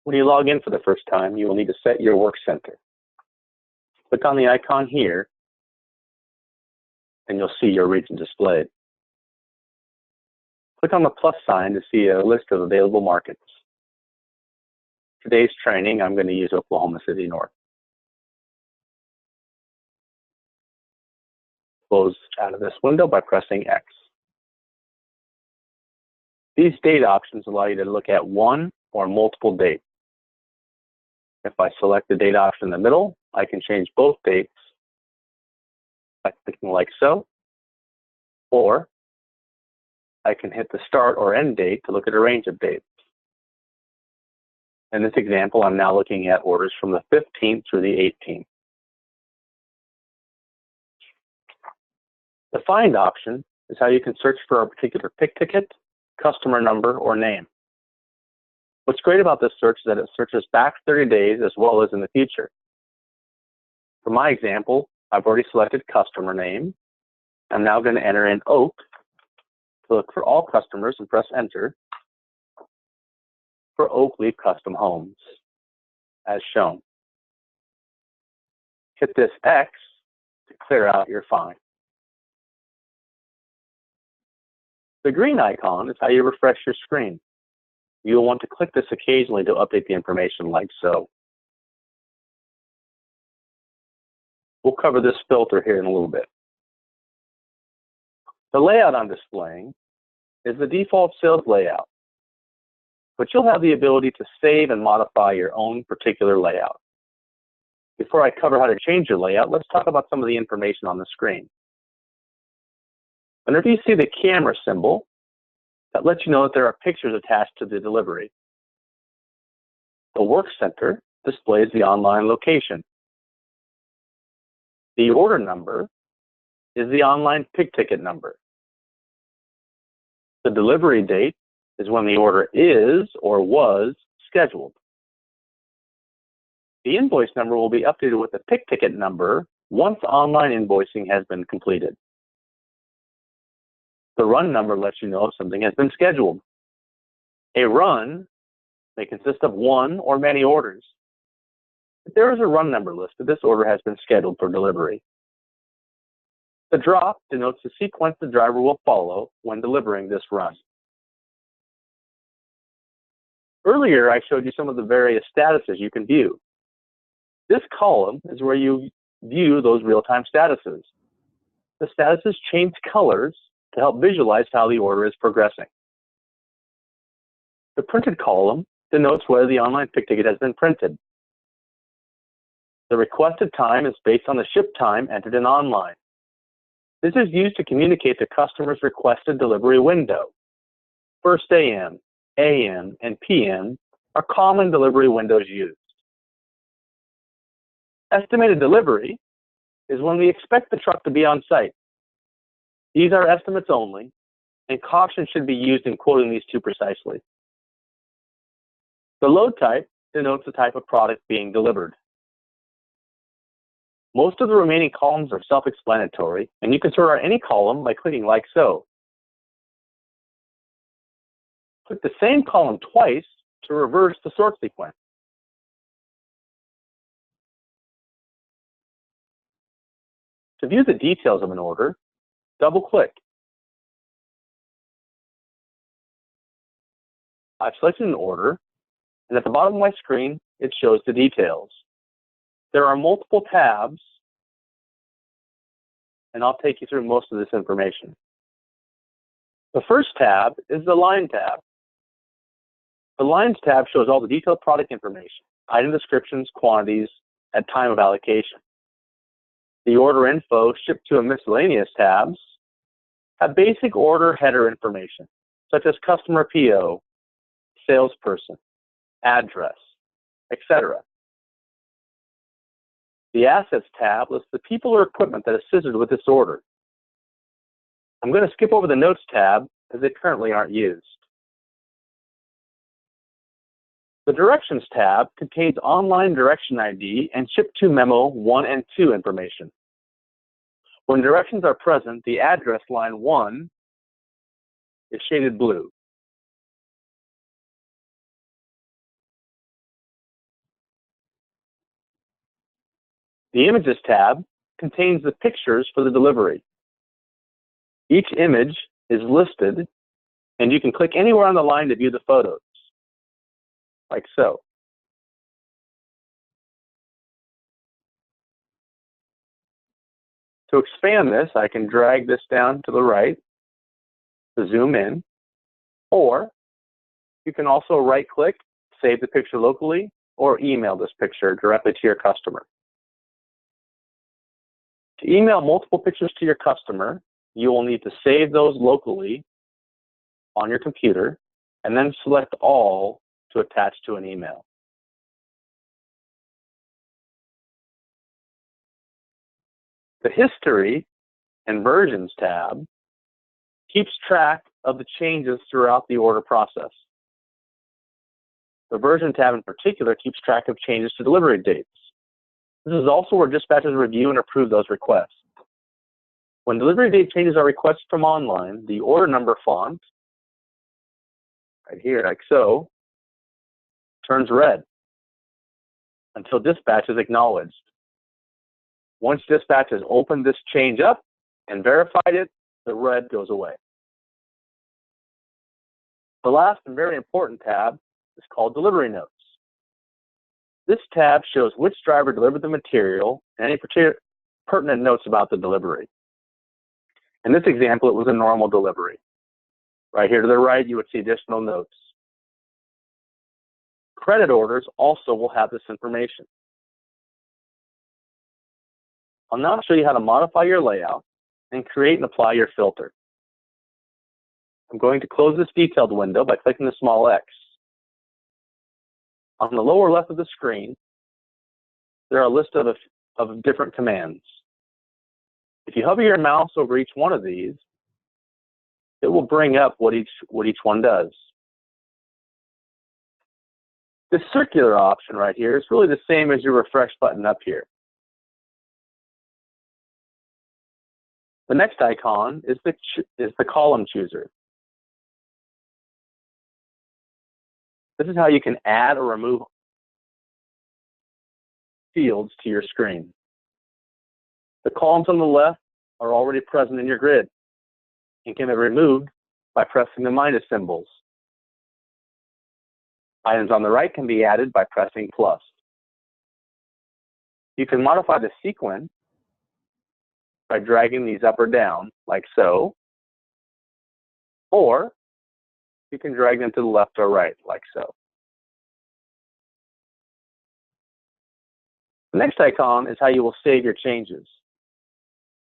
When you log in for the first time, you will need to set your work center. Click on the icon here, and you'll see your region displayed. Click on the plus sign to see a list of available markets. Today's training, I'm going to use Oklahoma City North. Close out of this window by pressing X. These date options allow you to look at one or multiple dates. If I select the date option in the middle, I can change both dates by clicking like so, or I can hit the start or end date to look at a range of dates. In this example, I'm now looking at orders from the 15th through the 18th. The Find option is how you can search for a particular pick ticket, customer number, or name. What's great about this search is that it searches back 30 days as well as in the future. For my example, I've already selected customer name. I'm now going to enter in Oak to look for all customers and press Enter for Oak Leaf Custom Homes, as shown. Hit this X to clear out your find. The green icon is how you refresh your screen. You will want to click this occasionally to update the information like so. We'll cover this filter here in a little bit. The layout I'm displaying is the default sales layout, but you'll have the ability to save and modify your own particular layout. Before I cover how to change your layout, let's talk about some of the information on the screen. Whenever you see the camera symbol, that lets you know that there are pictures attached to the delivery. The Work Center displays the online location. The order number is the online pick ticket number. The delivery date is when the order is or was scheduled. The invoice number will be updated with the pick ticket number once online invoicing has been completed. The run number lets you know if something has been scheduled. A run may consist of one or many orders. If there is a run number listed, this order has been scheduled for delivery. The drop denotes the sequence the driver will follow when delivering this run. Earlier, I showed you some of the various statuses you can view. This column is where you view those real-time statuses. The statuses change colors to help visualize how the order is progressing. The printed column denotes whether the online pick ticket has been printed. The requested time is based on the ship time entered in online. This is used to communicate the customer's requested delivery window. First AM, AM, and PM are common delivery windows used. Estimated delivery is when we expect the truck to be on site. These are estimates only, and caution should be used in quoting these too precisely. The load type denotes the type of product being delivered. Most of the remaining columns are self-explanatory, and you can sort out any column by clicking like so. Click the same column twice to reverse the sort sequence. To view the details of an order, double-click. I've selected an order, and at the bottom of my screen, it shows the details. There are multiple tabs, and I'll take you through most of this information. The first tab is the Line tab. The Lines tab shows all the detailed product information, item descriptions, quantities, and time of allocation. The Order Info, Ship to, and Miscellaneous tabs have basic order header information, such as customer PO, salesperson, address, etc. The Assets tab lists the people or equipment that assisted with this order. I'm going to skip over the Notes tab as they currently aren't used. The Directions tab contains online direction ID and Ship to Memo 1 and 2 information. When directions are present, the address line 1 is shaded blue. The Images tab contains the pictures for the delivery. Each image is listed, and you can click anywhere on the line to view the photos, like so. To expand this, I can drag this down to the right to zoom in, or you can also right-click, save the picture locally, or email this picture directly to your customer. To email multiple pictures to your customer, you will need to save those locally on your computer, and then select all to attach to an email. The History and Versions tab keeps track of the changes throughout the order process. The Version tab in particular keeps track of changes to delivery dates. This is also where dispatchers review and approve those requests. When delivery date changes are requested from online, the order number font, right here, like so, turns red until dispatch is acknowledged. Once dispatch has opened this change up and verified it, the red goes away. The last and very important tab is called Delivery Notes. This tab shows which driver delivered the material and any pertinent notes about the delivery. In this example, it was a normal delivery. Right here to the right, you would see additional notes. Credit orders also will have this information. I'll now show you how to modify your layout and create and apply your filter. I'm going to close this detailed window by clicking the small X. On the lower left of the screen, there are a list of different commands. If you hover your mouse over each one of these, it will bring up what each one does. This circular option right here is really the same as your refresh button up here. The next icon is the column chooser. This is how you can add or remove fields to your screen. The columns on the left are already present in your grid and can be removed by pressing the minus symbols. Items on the right can be added by pressing plus. You can modify the sequence by dragging these up or down, like so, or you can drag them to the left or right, like so. The next icon is how you will save your changes.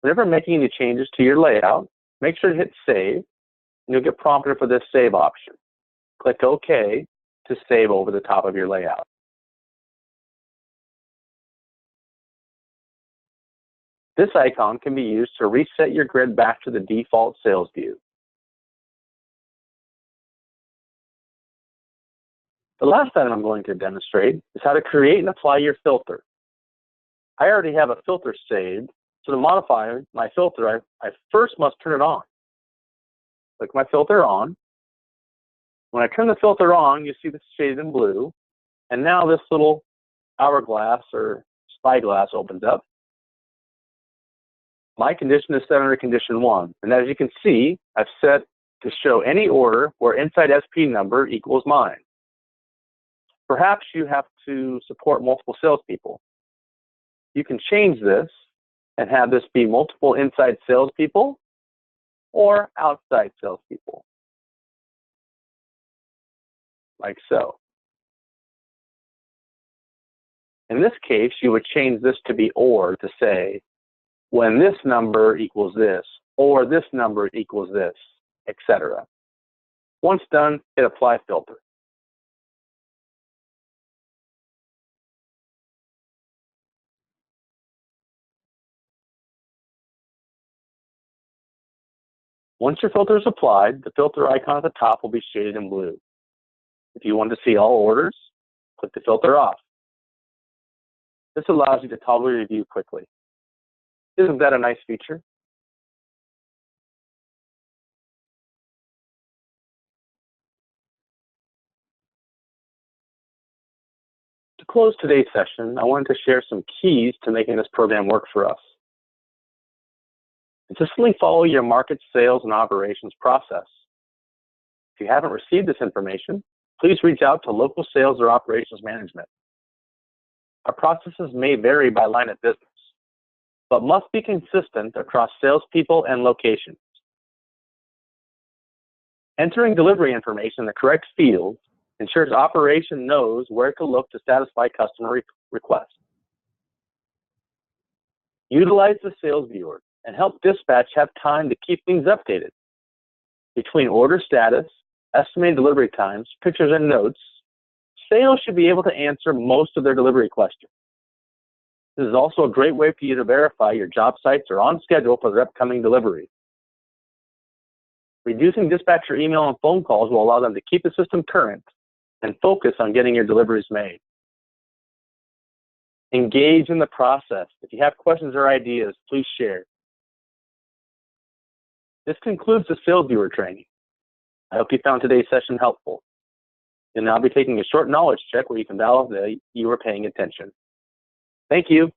Whenever making any changes to your layout, make sure to hit save, and you'll get prompted for this save option. Click OK to save over the top of your layout. This icon can be used to reset your grid back to the default sales view. The last item I'm going to demonstrate is how to create and apply your filter. I already have a filter saved, so to modify my filter, I first must turn it on. Click my filter on. When I turn the filter on, you see this shaded in blue, and now this little hourglass or spyglass opens up. My condition is set under condition 1, and as you can see, I've set to show any order where inside SP number equals mine. Perhaps you have to support multiple salespeople. You can change this and have this be multiple inside salespeople or outside salespeople, like so. In this case, you would change this to be OR to say, when this number equals this, or this number equals this, etc. Once done, hit Apply Filter. Once your filter is applied, the filter icon at the top will be shaded in blue. If you want to see all orders, click the filter off. This allows you to toggle your view quickly. Isn't that a nice feature? To close today's session, I wanted to share some keys to making this program work for us. Consistently follow your market, sales, and operations process. If you haven't received this information, please reach out to local sales or operations management. Our processes may vary by line of business, but must be consistent across salespeople and locations. Entering delivery information in the correct field ensures operation knows where to look to satisfy customer requests. Utilize the sales viewer and help dispatch have time to keep things updated. Between order status, estimated delivery times, pictures, and notes, sales should be able to answer most of their delivery questions. This is also a great way for you to verify your job sites are on schedule for their upcoming delivery. Reducing dispatcher email and phone calls will allow them to keep the system current and focus on getting your deliveries made. Engage in the process. If you have questions or ideas, please share. This concludes the Sales Viewer training. I hope you found today's session helpful. You'll now be taking a short knowledge check where you can validate you are paying attention. Thank you.